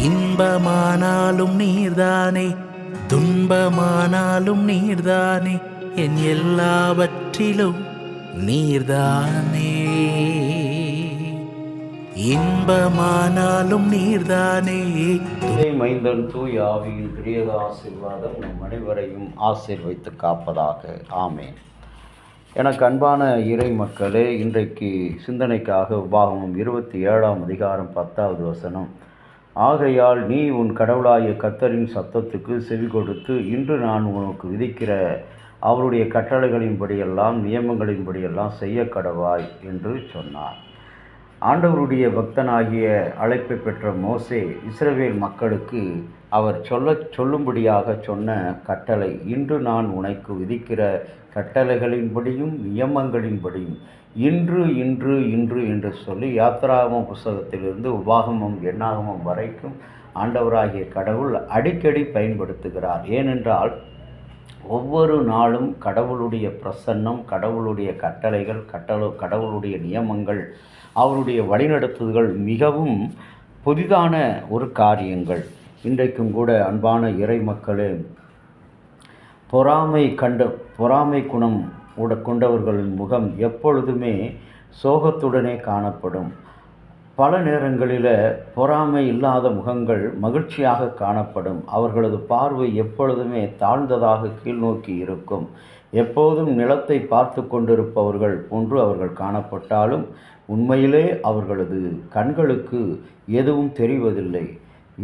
இன்பமானாலும் நீர்தானே, துன்பமானாலும் நீர்தானே, என் எல்லாவற்றிலும் நீர்தானே. இன்பமானாலும் நீர்தானே. மைந்தன் தூய் ஆவியின் பிரியத ஆசீர்வாதம் நம் அனைவரையும் ஆசீர்வைத்து காப்பதாக. ஆமேன். எனக்கு அன்பான இறை மக்களே, இன்றைக்கு சிந்தனைக்காக உபாகமம் 27ஆம் அதிகாரம் 10வது வசனம். ஆகையால் நீ உன் கடவுளாகிய கர்த்தரின் சத்தத்துக்கு செவி கொடுத்து இன்று நான் உனக்கு விதிக்கிற அவருடைய கட்டளைகளின்படியெல்லாம் நியமங்களின்படியெல்லாம் செய்ய கடவாய் என்று சொன்னார். ஆண்டவருடைய பக்தனாகிய அழைப்பை பெற்ற மோசே இஸ்ரவேல் மக்களுக்கு அவர் சொல்லும்படியாக சொன்ன கட்டளை, இன்று நான் உனக்கு விதிக்கிற கட்டளைகளின்படியும் நியமங்களின்படியும் இன்று இன்று இன்று என்று சொல்லி யாத்திராகமம் புஸ்தகத்திலிருந்து உபாகமம் எண்ணாகமம் வரைக்கும் ஆண்டவராகிய கடவுள் அடிக்கடி பயன்படுத்துகிறார். ஏனென்றால் ஒவ்வொரு நாளும் கடவுளுடைய பிரசன்னம், கடவுளுடைய கட்டளைகள், கடவுளுடைய நியமங்கள், அவருடைய வழிநடத்துதல்கள் மிகவும் புதிதான ஒரு காரியங்கள். இன்றைக்கும் கூட அன்பான இறை மக்களே, பொறாமை குணம் கொண்டவர்களின் முகம் எப்பொழுதுமே சோகத்துடனே காணப்படும். பல நேரங்களில் பொறாமை இல்லாத முகங்கள் மகிழ்ச்சியாக காணப்படும். அவர்களது பார்வை எப்பொழுதுமே தாழ்ந்ததாக கீழ்நோக்கி இருக்கும். எப்போதும் நிலத்தை பார்த்து கொண்டிருப்பவர்கள் போன்று அவர்கள் காணப்பட்டாலும் உண்மையிலே அவர்களது கண்களுக்கு எதுவும் தெரிவதில்லை.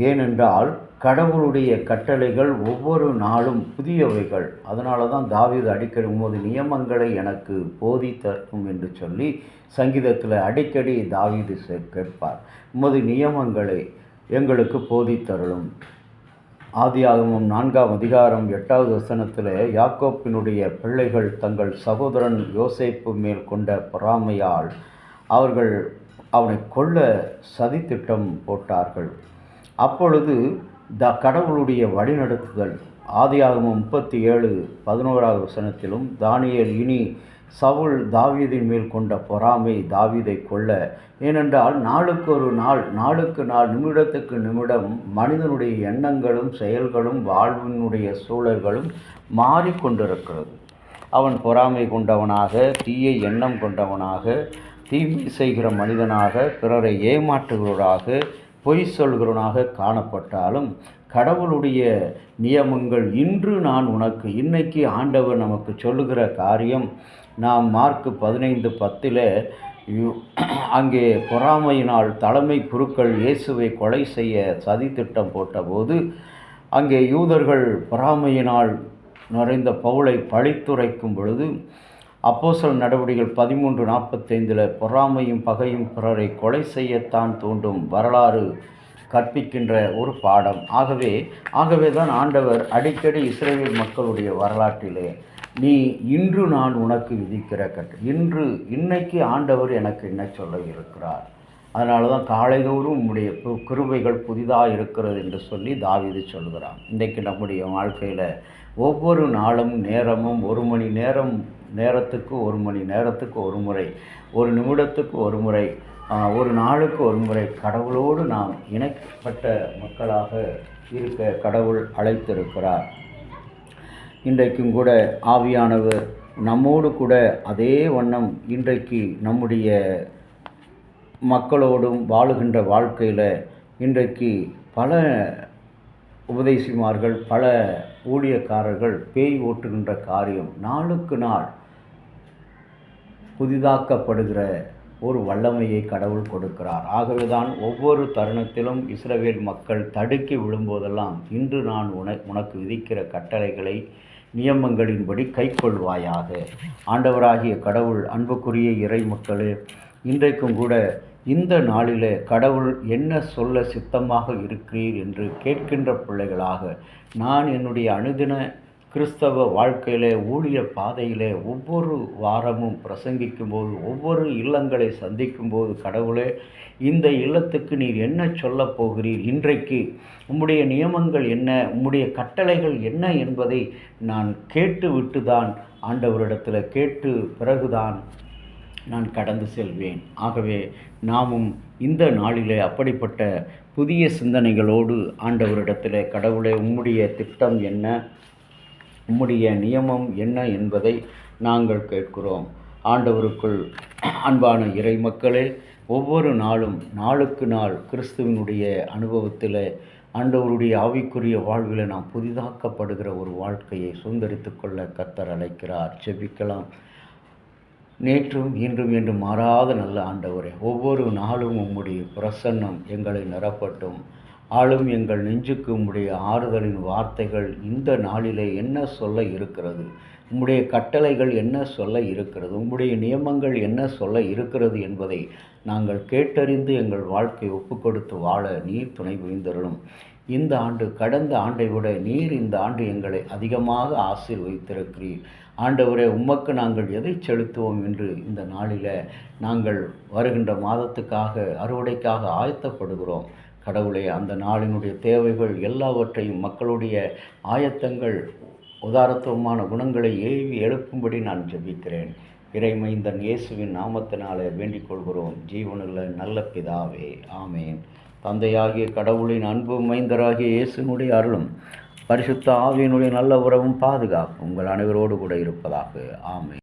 ஏனென்றால் கடவுளுடைய கட்டளைகள் ஒவ்வொரு நாளும் புதியவைகள். அதனால தான் தாவீது அடிக்கடி உமது நியமங்களை எனக்கு போதித்தரும் என்று சொல்லி சங்கீதத்தில் அடிக்கடி தாவீது கேட்பார். உமது நியமங்களை எங்களுக்கு போதித்தருளும். ஆதியாகமம் 4ஆம் அதிகாரம் 8வது வசனத்தில் யாக்கோப்பினுடைய பிள்ளைகள் தங்கள் சகோதரன் யோசேப்பு மேல் கொண்ட பொறாமையால் அவர்கள் அவனை கொல்ல சதித்திட்டம் போட்டார்கள். அப்பொழுது கடவுளுடைய வழிநடத்துதல் ஆதியாகமம் 37:11வது வசனத்திலும் தானியேல், இனி சவுல் தாவீதின் மேல் கொண்ட பொறாமை தாவீதை கொல்ல. ஏனென்றால் நாளுக்கு நாள் நிமிடத்துக்கு நிமிடம் மனிதனுடைய எண்ணங்களும் செயல்களும் வாழ்வினுடைய சூழல்களும் மாறிக்கொண்டிருக்கிறது. அவன் பொறாமை கொண்டவனாக, தீய எண்ணம் கொண்டவனாக, தீமை செய்கிற மனிதனாக, பிறரை ஏமாற்றுகிறவராக, பொய் சொல்கிறவனாக காணப்பட்டாலும் கடவுளுடைய நியமங்கள் இன்று நான் உனக்கு, இன்னைக்கு ஆண்டவர் நமக்கு சொல்லுகிற காரியம், நாம் மார்க் 15:10 அங்கே பொறாமையினால் தலைமை குருக்கள் இயேசுவை கொலை செய்ய சதித்திட்டம் போட்டபோது அங்கே யூதர்கள் பொறாமையினால் நிறைந்த பவுலை பழித்துரைக்கும் பொழுது அப்போஸ்தலர் நடவடிக்கைகள் 13:45 பொறாமையும் பகையும் பிறரை கொலை செய்யத்தான் தூண்டும் வரலாறு கற்பிக்கின்ற ஒரு பாடம். ஆகவே தான் ஆண்டவர் அடிக்கடி இஸ்ரவேல் மக்களுடைய வரலாற்றிலே நீ இன்று நான் உனக்கு விதிக்கிற இன்னைக்கு ஆண்டவர் எனக்கு என்ன சொல்ல இருக்கிறார், அதனால தான் காலைதோறும் உம்முடைய கிருபைகள் புதிதாக இருக்கிறது என்று சொல்லி தாவீது சொல்கிறான். இன்றைக்கு நம்முடைய வாழ்க்கையில் ஒவ்வொரு நாளும் நேரமும் 1 மணி நேரத்துக்கு 1 மணி நேரத்துக்கு ஒரு முறை, 1 நிமிடத்துக்கு ஒரு முறை, ஒரு நாளுக்கு ஒரு முறை கடவுளோடு நாம் இணைக்கப்பட்ட மக்களாக இருக்க கடவுள் அழைத்திருக்கிறார். இன்றைக்கும் கூட ஆவியானவர் நம்மோடு கூட அதே வண்ணம் இன்றைக்கு நம்முடைய மக்களோடும் வாழுகின்ற வாழ்க்கையில் இன்றைக்கு பல உபதேசிமார்கள், பல ஊழியக்காரர்கள் பேய் ஓட்டுகின்ற காரியம் நாளுக்கு நாள் புதிதாக்கப்படுகிற ஒரு வல்லமையை கடவுள் கொடுக்கிறார். ஆகவே தான் ஒவ்வொரு தருணத்திலும் இஸ்ரவேல் மக்கள் தடுக்கி விழும்போதெல்லாம் இன்று நான் உனக்கு விதிக்கிற கட்டளைகளை நியமங்களின்படி கைக்கொள்வாயாக. ஆண்டவராகிய கடவுள், அன்புக்குரிய இறை மக்களே, இன்றைக்கும் கூட இந்த நாளில் கடவுள் என்ன சொல்ல சித்தமாக இருக்கிறீர் என்று கேட்கின்ற பிள்ளைகளாக நான் என்னுடைய அனுதின கிறிஸ்தவ வாழ்க்கையிலே ஊழிய பாதையிலே ஒவ்வொரு வாரமும் பிரசங்கிக்கும்போது, ஒவ்வொரு இல்லங்களை சந்திக்கும்போது, கடவுளே, இந்த இல்லத்துக்கு நீர் என்ன சொல்லப் போகிறீர், இன்றைக்கு உம்முடைய நியமங்கள் என்ன, உம்முடைய கட்டளைகள் என்ன என்பதை நான் கேட்டுவிட்டு தான் ஆண்டவரிடத்தில் கேட்டு பிறகுதான் நான் கடந்து செல்வேன். ஆகவே நாமும் இந்த நாளிலே அப்படிப்பட்ட புதிய சிந்தனைகளோடு ஆண்டவரிடத்தில், கடவுளே, உம்முடைய திட்டம் என்ன, உம்முடைய நியமம் என்ன என்பதை நாங்கள் கேட்கிறோம். ஆண்டவருக்குள் அன்பான இறை மக்களே, ஒவ்வொரு நாளும் நாளுக்கு நாள் கிறிஸ்துவினுடைய அனுபவத்தில், ஆண்டவருடைய ஆவிக்குரிய வாழ்வில் நாம் புதிதாக்கப்படுகிற ஒரு வாழ்க்கையை சுதந்தரித்து கொள்ள கர்த்தர் அழைக்கிறார். ஜெபிக்கலாம். நேற்றும் இன்றும் என்றும் மாறாத நல்ல ஆண்டவரே, ஒவ்வொரு நாளும் உம்முடைய பிரசன்னம் எங்களை நிரப்பட்டும். ஆளும் எங்கள் நெஞ்சுக்கு உம்முடைய ஆறுதலின் வார்த்தைகள் இந்த நாளிலே என்ன சொல்ல இருக்கிறது, உம்முடைய கட்டளைகள் என்ன சொல்ல இருக்கிறது, உம்முடைய நியமங்கள் என்ன சொல்ல இருக்கிறது என்பதை நாங்கள் கேட்டறிந்து எங்கள் வாழ்க்கை ஒப்புக்கொடுத்து வாழ நீர் துணை புரிந்தருளும். இந்த ஆண்டு கடந்த ஆண்டை விட நீர் இந்த ஆண்டு எங்களை அதிகமாக ஆசீர்வதித்திருக்கிறீர். ஆண்டவரே, உமக்கு நாங்கள் எதை செலுத்துவோம் என்று இந்த நாளில் நாங்கள் வருகின்ற மாதத்துக்காக, அறுவடைக்காக ஆயத்தப்படுகிறோம். கடவுளே, அந்த நாளினுடைய தேவைகள் எல்லாவற்றையும், மக்களுடைய ஆயத்தங்கள், உதாரத்துவமான குணங்களை ஏவி எழுப்பும்படி நான் ஜெபிக்கிறேன். இறைமைந்தன் இயேசுவின் நாமத்தினாலே வேண்டிக் கொள்கிறோம் ஜீவனுள்ள நல்ல பிதாவே, ஆமேன். தந்தையாகிய கடவுளின் அன்பு, மைந்தராகிய இயேசுனுடைய அருளும், பரிசுத்த ஆவியினுடைய நல்ல உறவும் பாதுகாப்பும் உங்கள் அனைவரோடு கூட இருப்பதாக. ஆமேன்.